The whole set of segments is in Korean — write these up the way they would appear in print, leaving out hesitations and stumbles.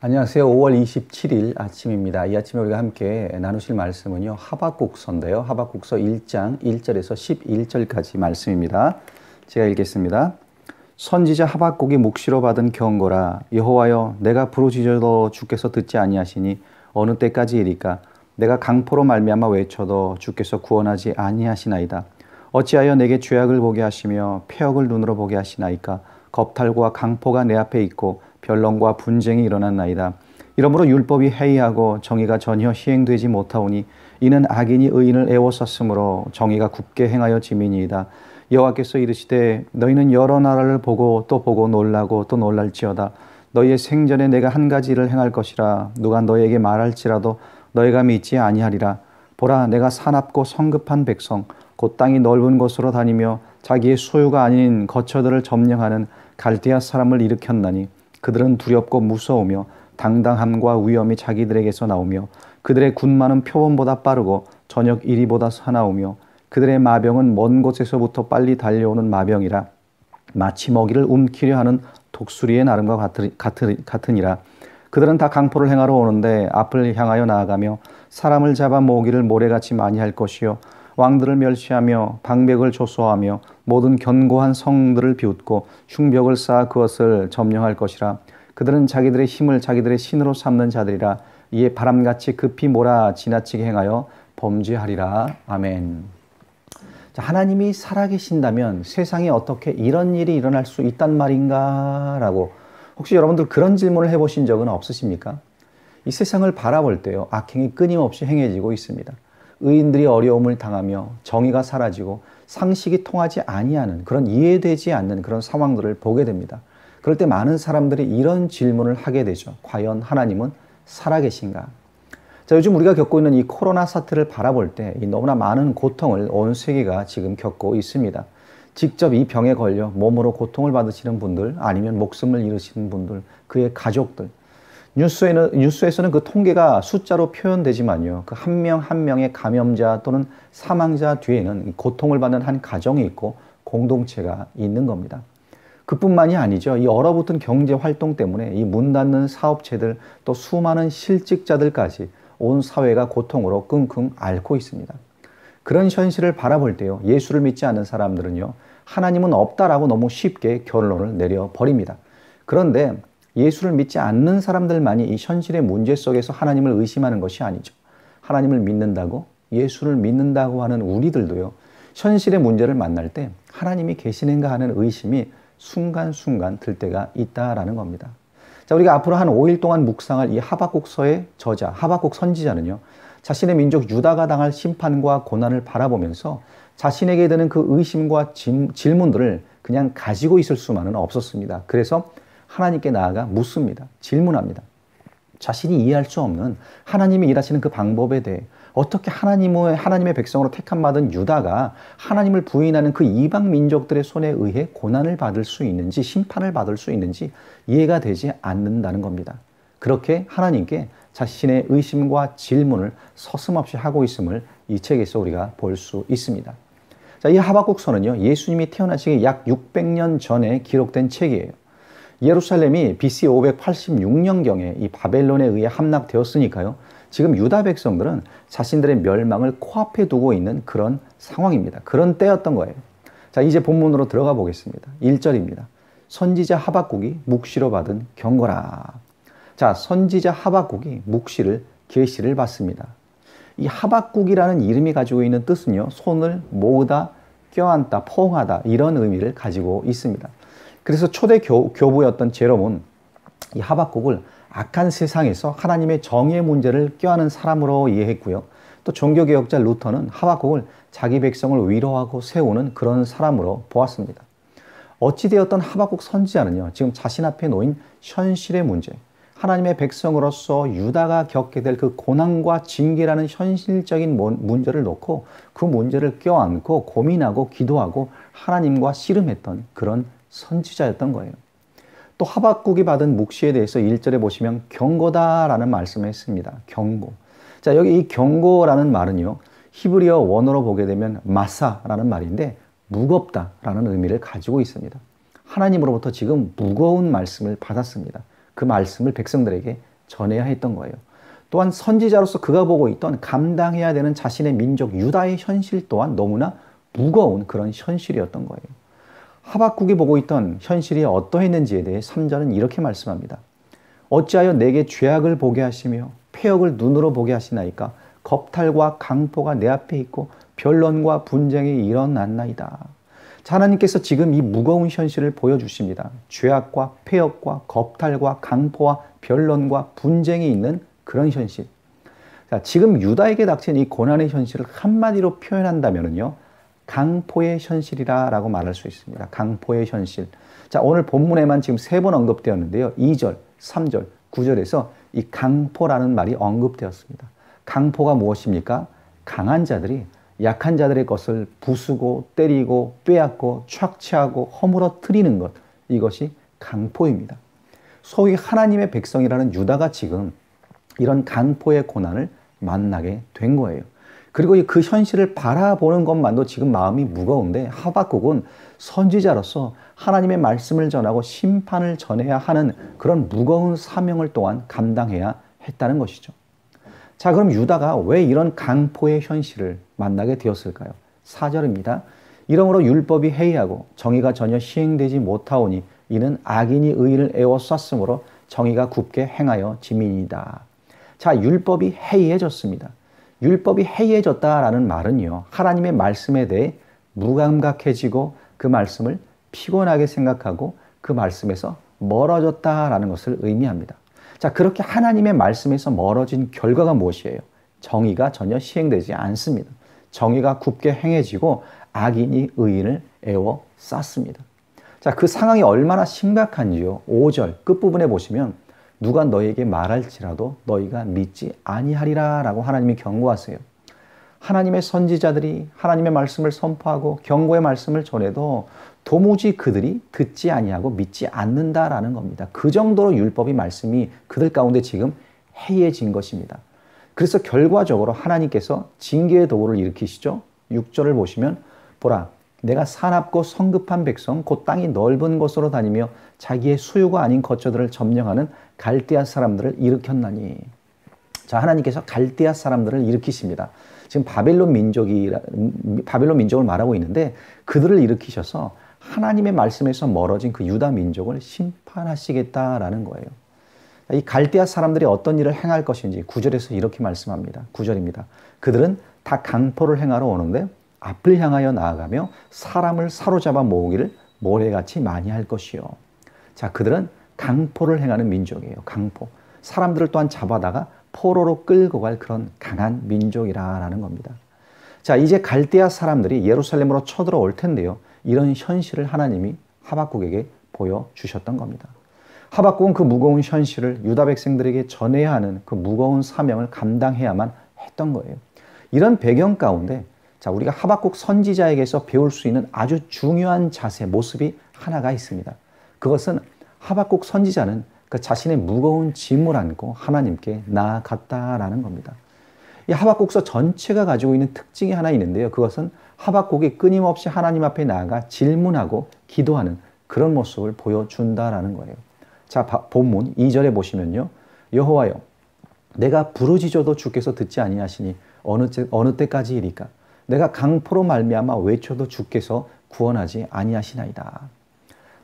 안녕하세요. 5월 27일 아침입니다. 이 아침에 우리가 함께 나누실 말씀은요, 하박국서인데요. 하박국서 1장 1절에서 11절까지 말씀입니다. 제가 읽겠습니다. 선지자 하박국이 묵시로 받은 경고라. 여호와여, 내가 부르짖어도 주께서 듣지 아니하시니 어느 때까지이리까? 내가 강포로 말미암아 외쳐도 주께서 구원하지 아니하시나이다. 어찌하여 내게 죄악을 보게 하시며 패역을 눈으로 보게 하시나이까? 겁탈과 강포가 내 앞에 있고 변론과 분쟁이 일어났나이다. 이러므로 율법이 해이하고 정의가 전혀 시행되지 못하오니 이는 악인이 의인을 애워쌌으므로 정의가 굽게 행하여 짐이니이다. 여호와께서 이르시되 너희는 여러 나라를 보고 또 보고 놀라고 또 놀랄지어다. 너희의 생전에 내가 한 가지 일을 행할 것이라. 누가 너희에게 말할지라도 너희가 믿지 아니하리라. 보라, 내가 사납고 성급한 백성 곧 땅이 넓은 곳으로 다니며 자기의 소유가 아닌 거처들을 점령하는 갈대아 사람을 일으켰나니 그들은 두렵고 무서우며 당당함과 위엄이 자기들에게서 나오며 그들의 군마는 표범보다 빠르고 저녁 이리보다 사나우며 그들의 마병은 먼 곳에서부터 빨리 달려오는 마병이라. 마치 먹이를 움키려 하는 독수리의 나름과 같으니라. 그들은 다 강포를 행하러 오는데 앞을 향하여 나아가며 사람을 잡아 모기를 모래같이 많이 할 것이요 왕들을 멸시하며 방백을 조소하며 모든 견고한 성들을 비웃고 흉벽을 쌓아 그것을 점령할 것이라. 그들은 자기들의 힘을 자기들의 신으로 삼는 자들이라. 이에 바람같이 급히 몰아 지나치게 행하여 범죄하리라. 아멘. 자, 하나님이 살아계신다면 세상에 어떻게 이런 일이 일어날 수 있단 말인가? 라고 혹시 여러분들 그런 질문을 해보신 적은 없으십니까? 이 세상을 바라볼 때요, 악행이 끊임없이 행해지고 있습니다. 의인들이 어려움을 당하며 정의가 사라지고 상식이 통하지 아니하는 그런 이해되지 않는 그런 상황들을 보게 됩니다. 그럴 때 많은 사람들이 이런 질문을 하게 되죠. 과연 하나님은 살아계신가? 자, 요즘 우리가 겪고 있는 이 코로나 사태를 바라볼 때 이 너무나 많은 고통을 온 세계가 지금 겪고 있습니다. 직접 이 병에 걸려 몸으로 고통을 받으시는 분들, 아니면 목숨을 잃으시는 분들, 그의 가족들, 뉴스에서는 그 통계가 숫자로 표현되지만요, 그 한 명 한 명의 감염자 또는 사망자 뒤에는 고통을 받는 한 가정이 있고 공동체가 있는 겁니다. 그뿐만이 아니죠. 이 얼어붙은 경제 활동 때문에 이 문 닫는 사업체들, 또 수많은 실직자들까지 온 사회가 고통으로 끙끙 앓고 있습니다. 그런 현실을 바라볼 때요, 예수를 믿지 않는 사람들은요, 하나님은 없다라고 너무 쉽게 결론을 내려버립니다. 그런데 예수를 믿지 않는 사람들만이 이 현실의 문제 속에서 하나님을 의심하는 것이 아니죠. 하나님을 믿는다고, 예수를 믿는다고 하는 우리들도요, 현실의 문제를 만날 때 하나님이 계시는가 하는 의심이 순간순간 들 때가 있다라는 겁니다. 자, 우리가 앞으로 한 5일 동안 묵상할 이 하박국서의 저자, 하박국 선지자는요, 자신의 민족 유다가 당할 심판과 고난을 바라보면서 자신에게 드는 그 의심과 질문들을 그냥 가지고 있을 수만은 없었습니다. 그래서 하나님께 나아가 묻습니다. 질문합니다. 자신이 이해할 수 없는 하나님이 일하시는 그 방법에 대해 어떻게 하나님의 백성으로 택함 받은 유다가 하나님을 부인하는 그 이방 민족들의 손에 의해 고난을 받을 수 있는지, 심판을 받을 수 있는지 이해가 되지 않는다는 겁니다. 그렇게 하나님께 자신의 의심과 질문을 서슴없이 하고 있음을 이 책에서 우리가 볼 수 있습니다. 자, 이 하박국서는요, 예수님이 태어나시기 약 600년 전에 기록된 책이에요. 예루살렘이 BC 586년경에 이 바벨론에 의해 함락되었으니까요, 지금 유다 백성들은 자신들의 멸망을 코앞에 두고 있는 그런 상황입니다. 그런 때였던 거예요. 자, 이제 본문으로 들어가 보겠습니다. 1절입니다. 선지자 하박국이 묵시로 받은 경고라. 자, 선지자 하박국이 묵시를, 계시를 받습니다. 이 하박국이라는 이름이 가지고 있는 뜻은요, 손을 모으다, 껴안다, 포옹하다, 이런 의미를 가지고 있습니다. 그래서 초대 교부였던 제롬은 이 하박국을 악한 세상에서 하나님의 정의의 문제를 껴안은 사람으로 이해했고요. 또 종교개혁자 루터는 하박국을 자기 백성을 위로하고 세우는 그런 사람으로 보았습니다. 어찌되었던 하박국 선지자는요, 지금 자신 앞에 놓인 현실의 문제, 하나님의 백성으로서 유다가 겪게 될 그 고난과 징계라는 현실적인 문제를 놓고 그 문제를 껴안고 고민하고 기도하고 하나님과 씨름했던 그런 선지자였던 거예요. 또 하박국이 받은 묵시에 대해서 1절에 보시면 경고다라는 말씀을 했습니다. 경고. 자, 여기 이 경고라는 말은요, 히브리어 원어로 보게 되면 마사라는 말인데 무겁다라는 의미를 가지고 있습니다. 하나님으로부터 지금 무거운 말씀을 받았습니다. 그 말씀을 백성들에게 전해야 했던 거예요. 또한 선지자로서 그가 보고 있던 감당해야 되는 자신의 민족 유다의 현실 또한 너무나 무거운 그런 현실이었던 거예요. 하박국이 보고 있던 현실이 어떠했는지에 대해 3절은 이렇게 말씀합니다. 어찌하여 내게 죄악을 보게 하시며 패역을 눈으로 보게 하시나이까? 겁탈과 강포가 내 앞에 있고 변론과 분쟁이 일어났나이다. 자, 하나님께서 지금 이 무거운 현실을 보여주십니다. 죄악과 패역과 겁탈과 강포와 변론과 분쟁이 있는 그런 현실. 자, 지금 유다에게 닥친 이 고난의 현실을 한마디로 표현한다면요, 강포의 현실이라고 말할 수 있습니다. 강포의 현실. 자, 오늘 본문에만 지금 3번 언급되었는데요. 2절, 3절, 9절에서 이 강포라는 말이 언급되었습니다. 강포가 무엇입니까? 강한 자들이 약한 자들의 것을 부수고 때리고 빼앗고 착취하고 허물어뜨리는 것. 이것이 강포입니다. 소위 하나님의 백성이라는 유다가 지금 이런 강포의 고난을 만나게 된 거예요. 그리고 그 현실을 바라보는 것만도 지금 마음이 무거운데 하박국은 선지자로서 하나님의 말씀을 전하고 심판을 전해야 하는 그런 무거운 사명을 또한 감당해야 했다는 것이죠. 자, 그럼 유다가 왜 이런 강포의 현실을 만나게 되었을까요? 4절입니다. 이러므로 율법이 해이하고 정의가 전혀 시행되지 못하오니 이는 악인이 의인을 에워쌌으므로 정의가 굽게 행하여 짐이니이다. 자, 율법이 해이해졌습니다. 율법이 해이해졌다라는 말은요, 하나님의 말씀에 대해 무감각해지고 그 말씀을 피곤하게 생각하고 그 말씀에서 멀어졌다라는 것을 의미합니다. 자, 그렇게 하나님의 말씀에서 멀어진 결과가 무엇이에요? 정의가 전혀 시행되지 않습니다. 정의가 굽게 행해지고 악인이 의인을 에워쌌습니다. 자, 그 상황이 얼마나 심각한지요. 5절 끝부분에 보시면 누가 너에게 말할지라도 너희가 믿지 아니하리라 라고 하나님이 경고하세요. 하나님의 선지자들이 하나님의 말씀을 선포하고 경고의 말씀을 전해도 도무지 그들이 듣지 아니하고 믿지 않는다라는 겁니다. 그 정도로 율법의 말씀이 그들 가운데 지금 해이해진 것입니다. 그래서 결과적으로 하나님께서 징계의 도구를 일으키시죠. 6절을 보시면 보라, 내가 사납고 성급한 백성 곧 땅이 넓은 곳으로 다니며 자기의 소유가 아닌 거처들을 점령하는 갈대아 사람들을 일으켰나니. 자, 하나님께서 갈대아 사람들을 일으키십니다. 지금 바벨론 민족을 말하고 있는데 그들을 일으키셔서 하나님의 말씀에서 멀어진 그 유다 민족을 심판하시겠다라는 거예요. 이 갈대아 사람들이 어떤 일을 행할 것인지 9절에서 이렇게 말씀합니다. 9절입니다. 그들은 다 강포를 행하러 오는데 앞을 향하여 나아가며 사람을 사로잡아 모으기를 모래같이 많이 할 것이요. 자, 그들은 강포를 행하는 민족이에요. 강포. 사람들을 또한 잡아다가 포로로 끌고 갈 그런 강한 민족이라는 겁니다. 자, 이제 갈대아 사람들이 예루살렘으로 쳐들어올 텐데요. 이런 현실을 하나님이 하박국에게 보여주셨던 겁니다. 하박국은 그 무거운 현실을 유다 백성들에게 전해야 하는 그 무거운 사명을 감당해야만 했던 거예요. 이런 배경 가운데 자, 우리가 하박국 선지자에게서 배울 수 있는 아주 중요한 자세, 모습이 하나가 있습니다. 그것은 하박국 선지자는 그 자신의 무거운 짐을 안고 하나님께 나아갔다라는 겁니다. 이 하박국서 전체가 가지고 있는 특징이 하나 있는데요. 그것은 하박국이 끊임없이 하나님 앞에 나아가 질문하고 기도하는 그런 모습을 보여준다라는 거예요. 자, 본문 2절에 보시면요. 여호와여, 내가 부르짖어도 주께서 듣지 아니하시니 어느 때까지이리까? 내가 강포로 말미암아 외쳐도 주께서 구원하지 아니하시나이다.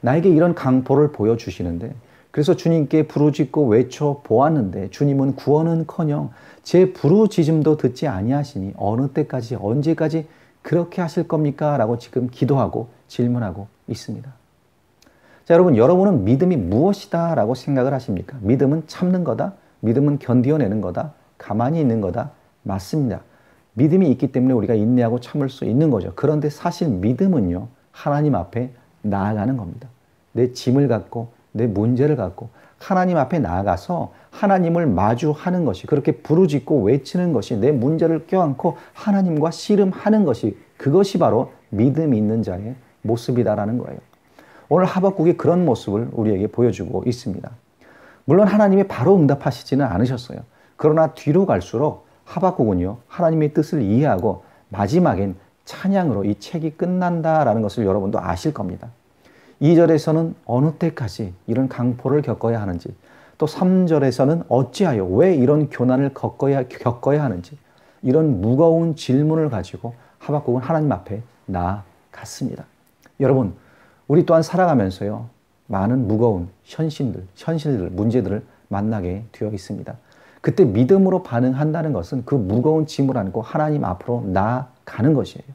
나에게 이런 강포를 보여주시는데 그래서 주님께 부르짖고 외쳐 보았는데 주님은 구원은커녕 제 부르짖음도 듣지 아니하시니 어느 때까지 언제까지 그렇게 하실 겁니까? 라고 지금 기도하고 질문하고 있습니다. 자, 여러분은 믿음이 무엇이다 라고 생각을 하십니까? 믿음은 참는 거다? 믿음은 견디어내는 거다? 가만히 있는 거다? 맞습니다. 믿음이 있기 때문에 우리가 인내하고 참을 수 있는 거죠. 그런데 사실 믿음은요, 하나님 앞에 나아가는 겁니다. 내 짐을 갖고 내 문제를 갖고 하나님 앞에 나아가서 하나님을 마주하는 것이, 그렇게 부르짖고 외치는 것이, 내 문제를 껴안고 하나님과 씨름하는 것이, 그것이 바로 믿음 있는 자의 모습이다라는 거예요. 오늘 하박국이 그런 모습을 우리에게 보여주고 있습니다. 물론 하나님이 바로 응답하시지는 않으셨어요. 그러나 뒤로 갈수록 하박국은요, 하나님의 뜻을 이해하고 마지막엔 찬양으로 이 책이 끝난다라는 것을 여러분도 아실 겁니다. 2절에서는 어느 때까지 이런 강포를 겪어야 하는지, 또 3절에서는 어찌하여 왜 이런 교난을 겪어야 하는지 이런 무거운 질문을 가지고 하박국은 하나님 앞에 나아갔습니다. 여러분, 우리 또한 살아가면서요, 많은 무거운 현실들, 문제들을 만나게 되어 있습니다. 그때 믿음으로 반응한다는 것은 그 무거운 짐을 안고 하나님 앞으로 나아가는 것이에요.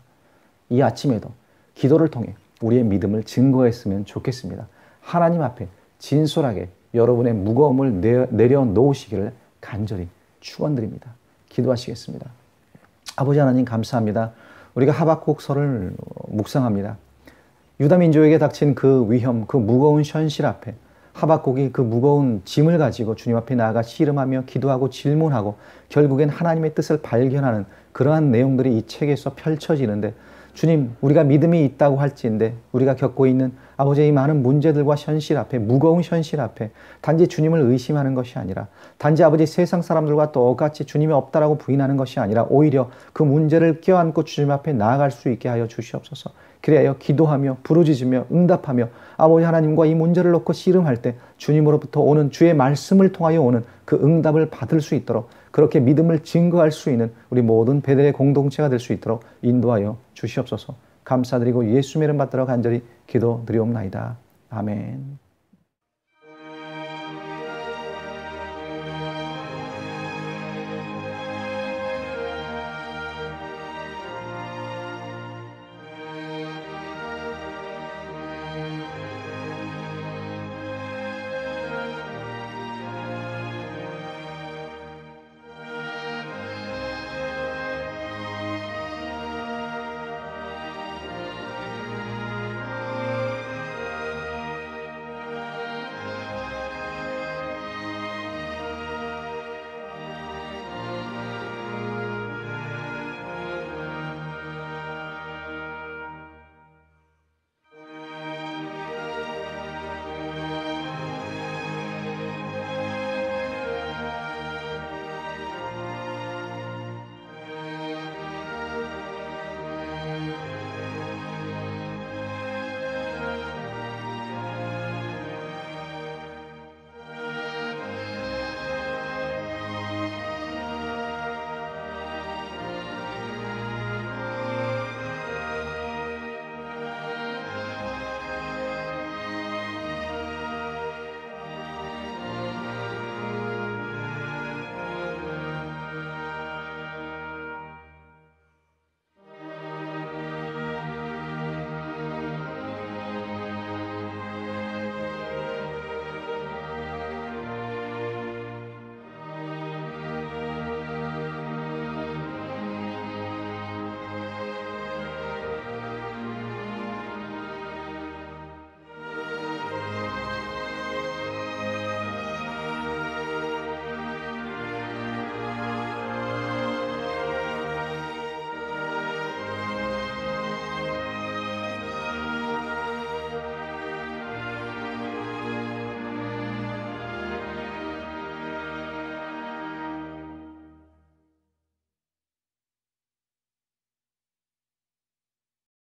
이 아침에도 기도를 통해 우리의 믿음을 증거했으면 좋겠습니다. 하나님 앞에 진솔하게 여러분의 무거움을 내려놓으시기를 간절히 축원드립니다. 기도하시겠습니다. 아버지 하나님 감사합니다. 우리가 하박국서를 묵상합니다. 유다 민족에게 닥친 그 위험, 그 무거운 현실 앞에 하박국이 그 무거운 짐을 가지고 주님 앞에 나아가 씨름하며 기도하고 질문하고 결국엔 하나님의 뜻을 발견하는 그러한 내용들이 이 책에서 펼쳐지는데, 주님, 우리가 믿음이 있다고 할지인데 우리가 겪고 있는 아버지의 많은 문제들과 현실 앞에, 무거운 현실 앞에 단지 주님을 의심하는 것이 아니라, 단지 아버지 세상 사람들과 똑같이 주님이 없다라고 부인하는 것이 아니라 오히려 그 문제를 껴안고 주님 앞에 나아갈 수 있게 하여 주시옵소서. 그래야 기도하며 부르짖으며 응답하며 아버지 하나님과 이 문제를 놓고 씨름할 때 주님으로부터 오는 주의 말씀을 통하여 오는 그 응답을 받을 수 있도록, 그렇게 믿음을 증거할 수 있는 우리 모든 베델의 공동체가 될 수 있도록 인도하여 주시옵소서. 감사드리고 예수의 이름 받들어 간절히 기도드리옵나이다. 아멘.